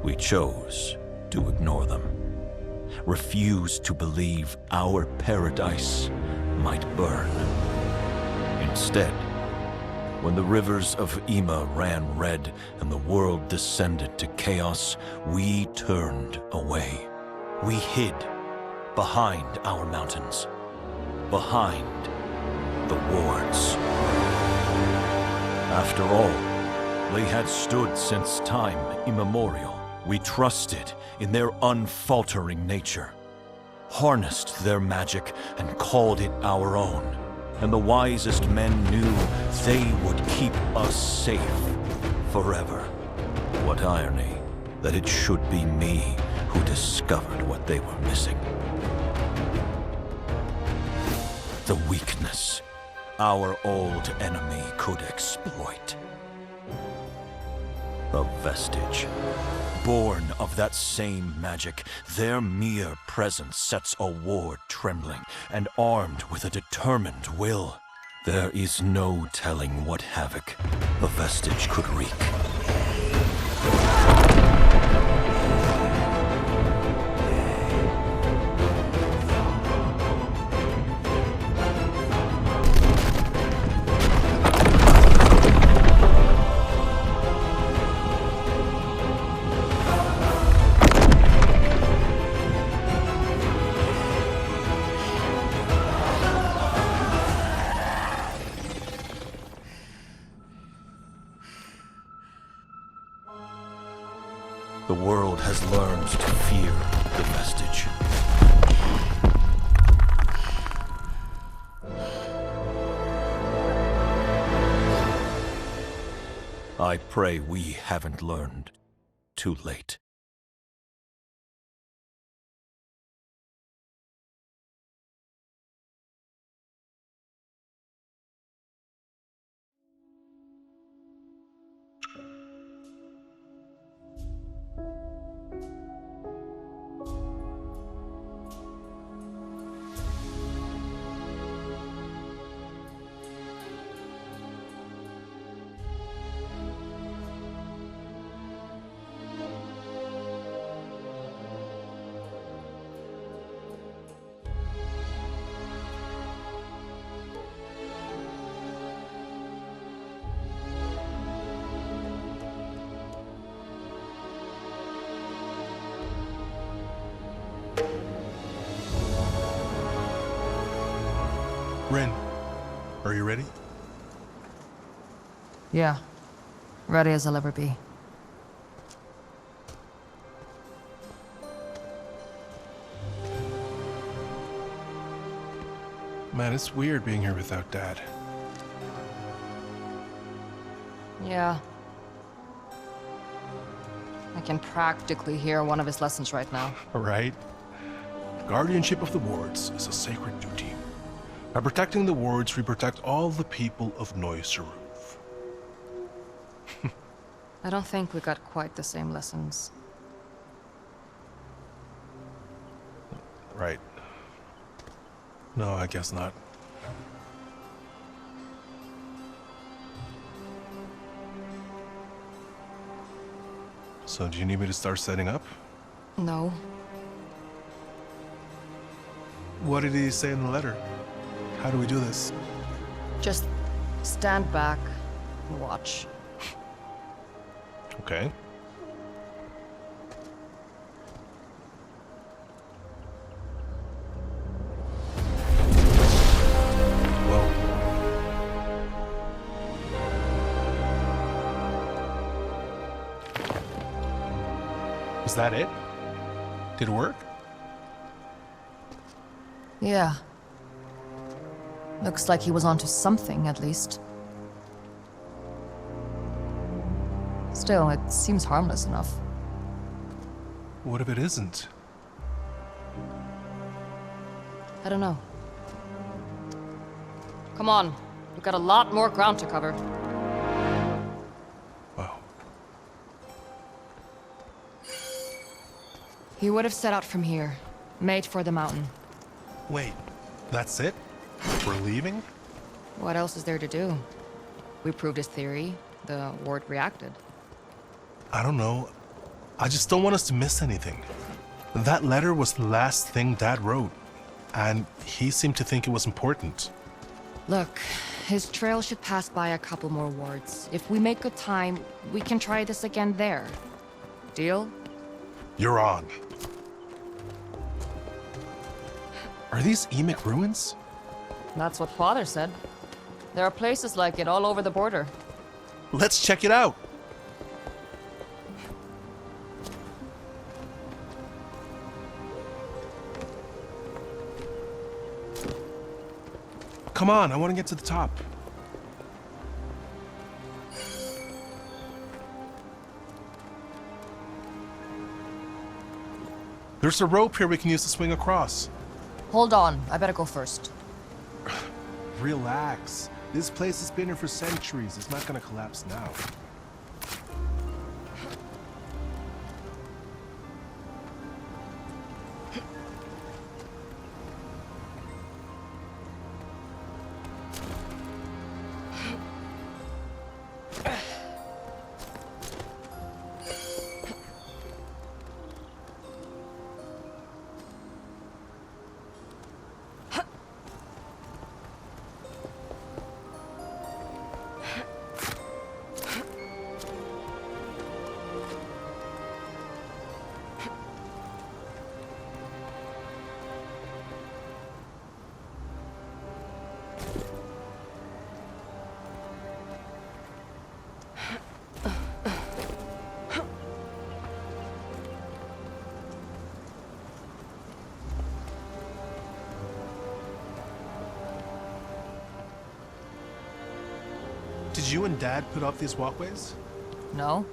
We chose to ignore them, refused to believe our paradise might burn. Instead, when the rivers of Ima ran red and the world descended to chaos, we turned away. We hid behind our mountains, behind the wards. After all, they had stood since time immemorial. We trusted in their unfaltering nature, harnessed their magic and called it our own. And the wisest men knew they would keep us safe forever. What irony that it should be me who discovered what they were missing. The weakness our old enemy could exploit. A vestige, born of that same magic, their mere presence sets a ward trembling, and armed with a determined will. There is no telling what havoc a vestige could wreak. The world has learned to fear the vestige. I pray we haven't learned too late. Rin, are you ready? Yeah. Ready as I'll ever be. Man, it's weird being here without Dad. Yeah. I can practically hear one of his lessons right now. Right? Guardianship of the wards is a sacred duty. By protecting the wards, we protect all the people of Neuseruf. I don't think we got quite the same lessons. Right. No, I guess not. So, do you need me to start setting up? No. What did he say in the letter? How do we do this? Just stand back and watch. Okay. Whoa. Is that it? Did it work? Yeah. Looks like he was onto something, at least. Still, it seems harmless enough. What if it isn't? I don't know. Come on. We've got a lot more ground to cover. Wow. He would have set out from here, made for the mountain. Wait, that's it? We're leaving? What else is there to do? We proved his theory. The ward reacted. I don't know. I just don't want us to miss anything. That letter was the last thing Dad wrote, and he seemed to think it was important. Look, his trail should pass by a couple more wards. If we make good time, we can try this again there. Deal? You're on. Are these Emic ruins? That's what Father said. There are places like it all over the border. Let's check it out. Come on, I want to get to the top. There's a rope here we can use to swing across. Hold on, I better go first. Relax. This place has been here for centuries. It's not gonna collapse now. Did you and Dad put up these walkways? No?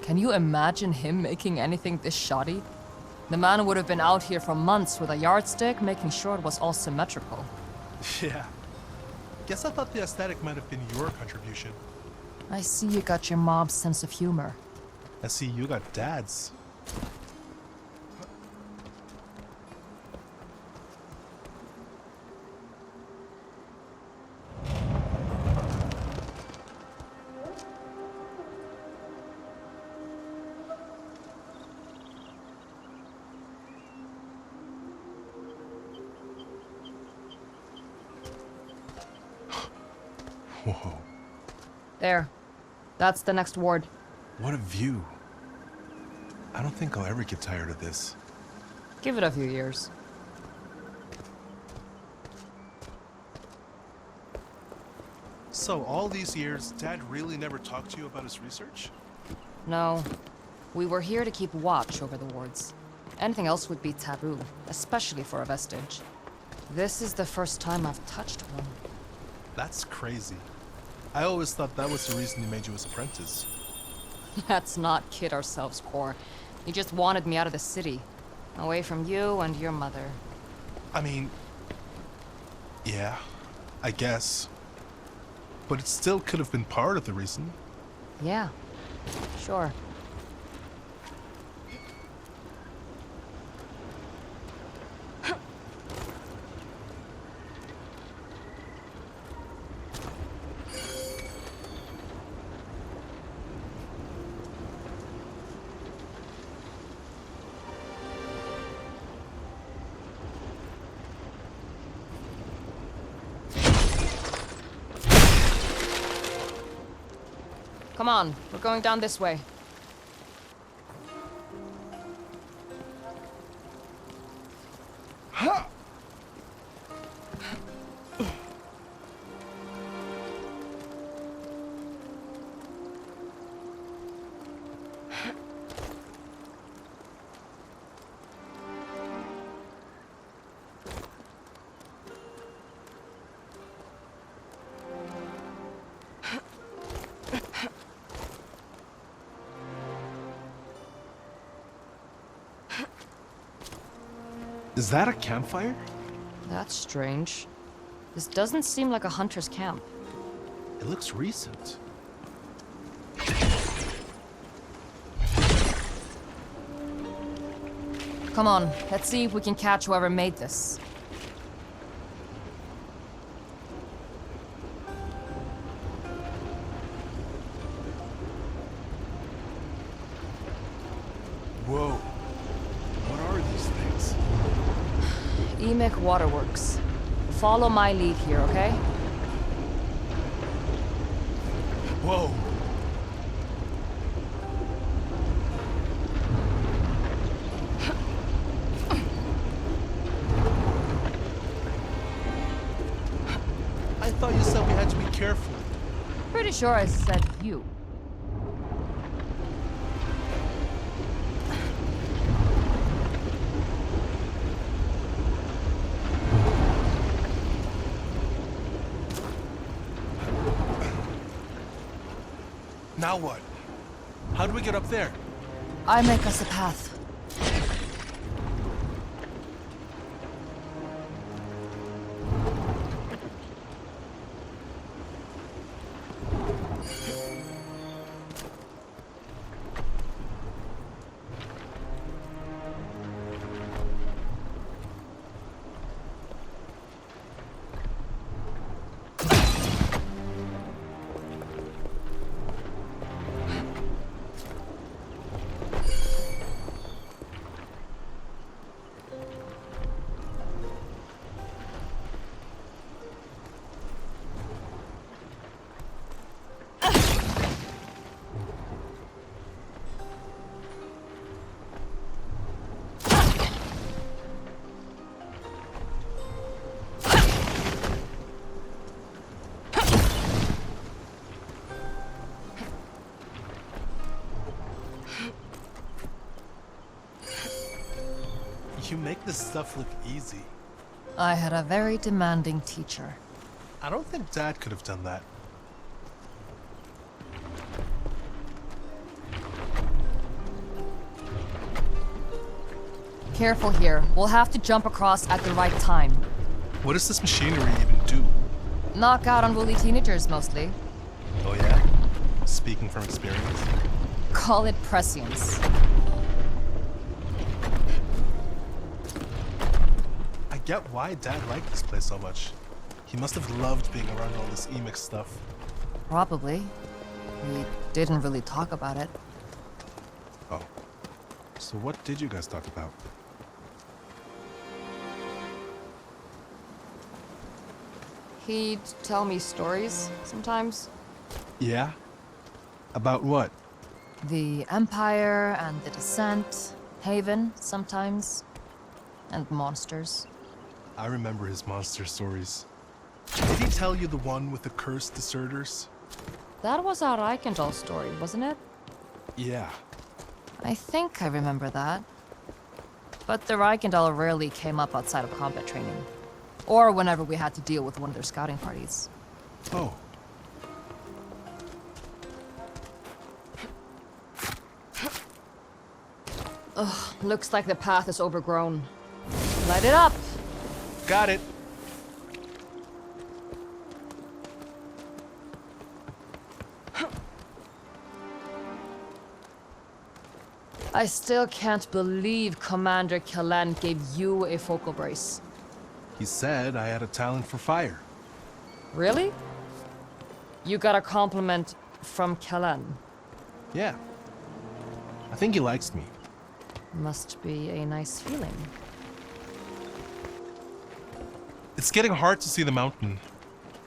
Can you imagine him making anything this shoddy? The man would have been out here for months with a yardstick, making sure it was all symmetrical. Yeah. Guess I thought the aesthetic might have been your contribution. I see you got your mom's sense of humor. I see you got Dad's. Whoa. There. That's the next ward. What a view. I don't think I'll ever get tired of this. Give it a few years. So, all these years, Dad really never talked to you about his research? No. We were here to keep watch over the wards. Anything else would be taboo, especially for a vestige. This is the first time I've touched one. That's crazy. I always thought that was the reason he made you his apprentice. Let's not kid ourselves, Cor. He just wanted me out of the city. Away from you and your mother. I mean... yeah, I guess. But it still could have been part of the reason. Yeah, sure. Come on, we're going down this way. Is that a campfire? That's strange. This doesn't seem like a hunter's camp. It looks recent. Come on, let's see if we can catch whoever made this. Whoa. What are these things? Emic Waterworks. Follow my lead here, okay? Whoa. I thought you said we had to be careful. Pretty sure I said you. Now what? How do we get up there? I make us a path. You make this stuff look easy. I had a very demanding teacher. I don't think Dad could have done that. Careful here. We'll have to jump across at the right time. What does this machinery even do? Knock out unruly teenagers, mostly. Oh yeah? Speaking from experience. Call it prescience. I get why Dad liked this place so much. He must have loved being around all this Emic stuff. Probably. We didn't really talk about it. Oh. So what did you guys talk about? He'd tell me stories, sometimes. Yeah? About what? The Empire and the Descent. Haven, sometimes. And monsters. I remember his monster stories. Did he tell you the one with the cursed deserters? That was our Reichendahl story, wasn't it? Yeah. I think I remember that. But the Reichendahl rarely came up outside of combat training. Or whenever we had to deal with one of their scouting parties. Oh. Ugh, looks like the path is overgrown. Light it up! Got it. I still can't believe Commander Kellan gave you a focal brace. He said I had a talent for fire. Really? You got a compliment from Kellan. Yeah. I think he likes me. Must be a nice feeling. It's getting hard to see the mountain.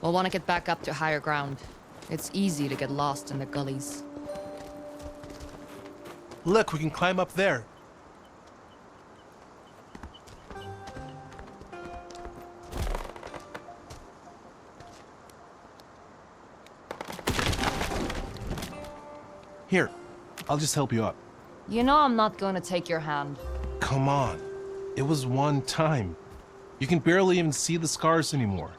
We'll want to get back up to higher ground. It's easy to get lost in the gullies. Look, we can climb up there. Here, I'll just help you up. You know I'm not going to take your hand. Come on. It was one time. You can barely even see the scars anymore.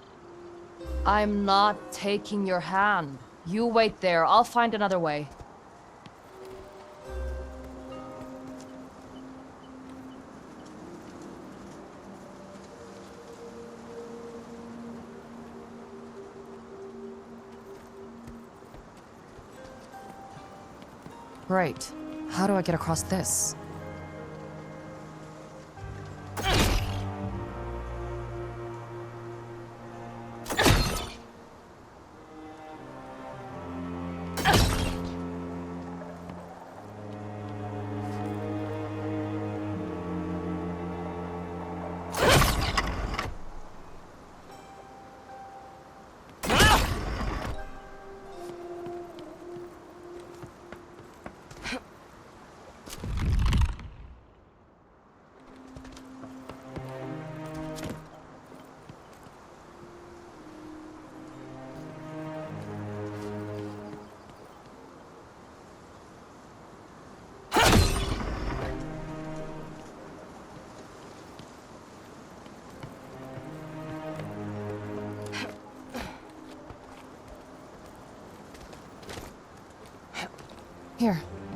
I'm not taking your hand. You wait there. I'll find another way. Great. How do I get across this?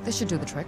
This should do the trick.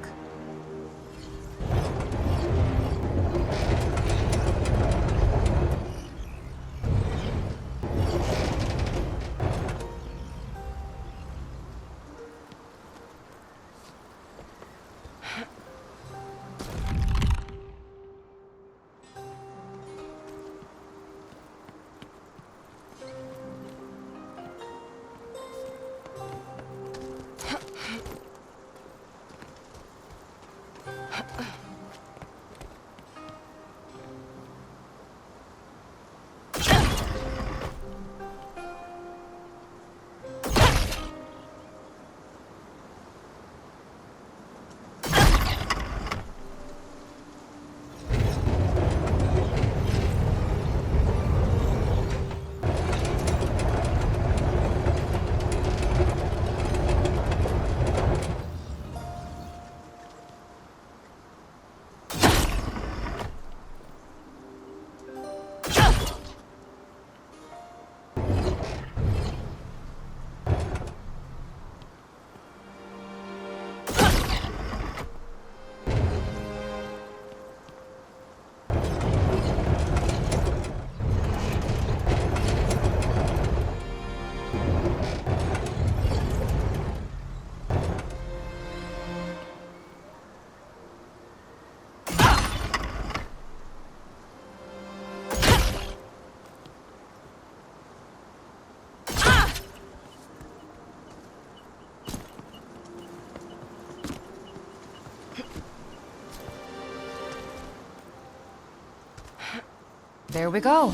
There we go.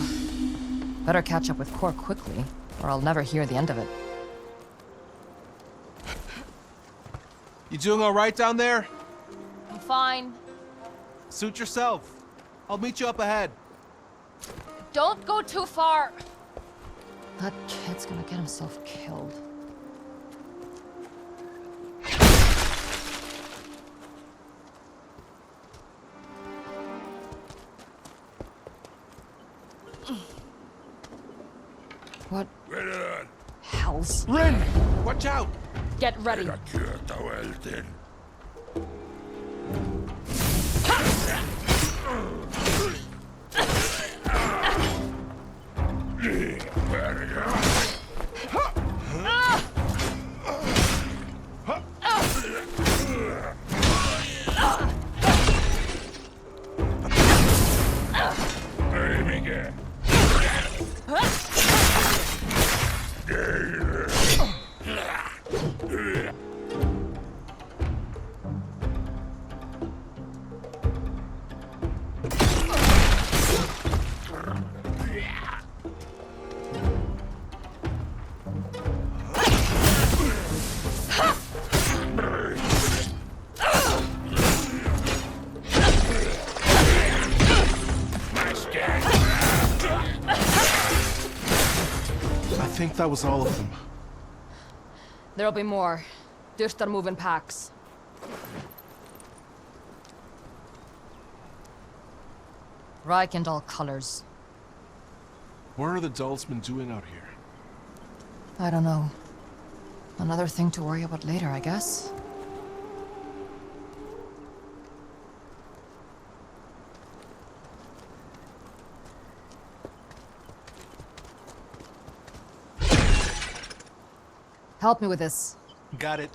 Better catch up with Cor quickly, or I'll never hear the end of it. You doing all right down there? I'm fine. Suit yourself. I'll meet you up ahead. Don't go too far! That kid's gonna get himself killed. What? Hells. Rin! Watch out! Get ready. I think that was all of them. There'll be more. Just are moving packs. Reich in all colors. What are the Dultsmen doing out here? I don't know. Another thing to worry about later, I guess. Help me with this. Got it.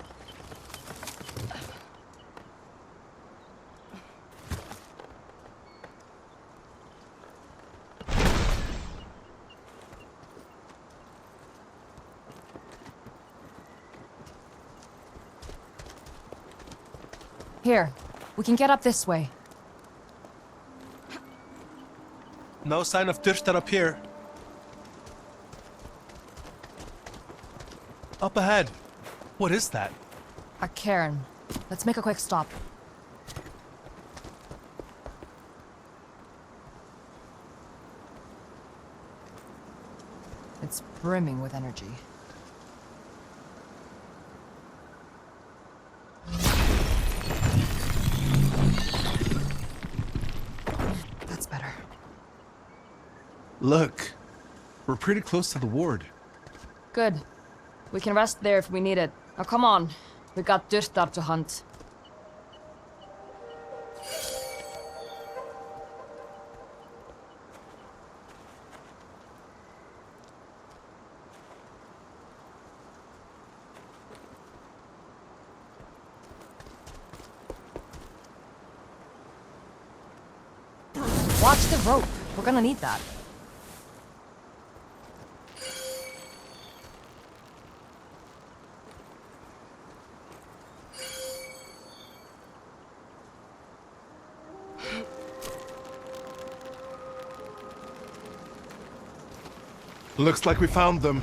Here, we can get up this way. No sign of Tyrstar up here. Up ahead. What is that? A cairn. Let's make a quick stop. It's brimming with energy. That's better. Look, we're pretty close to the ward. Good. We can rest there if we need it. Now come on. We got Tyrstar to hunt. Watch the rope. We're gonna need that. Looks like we found them.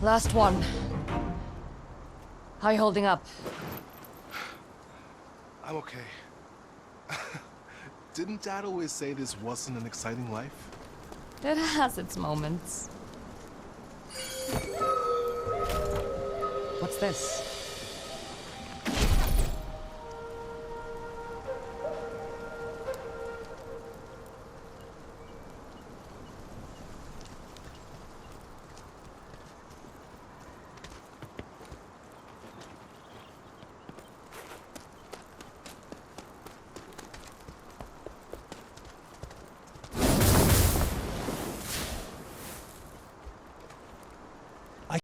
Last one. How you holding up? I'm okay. Didn't Dad always say this wasn't an exciting life? It has its moments. What's this?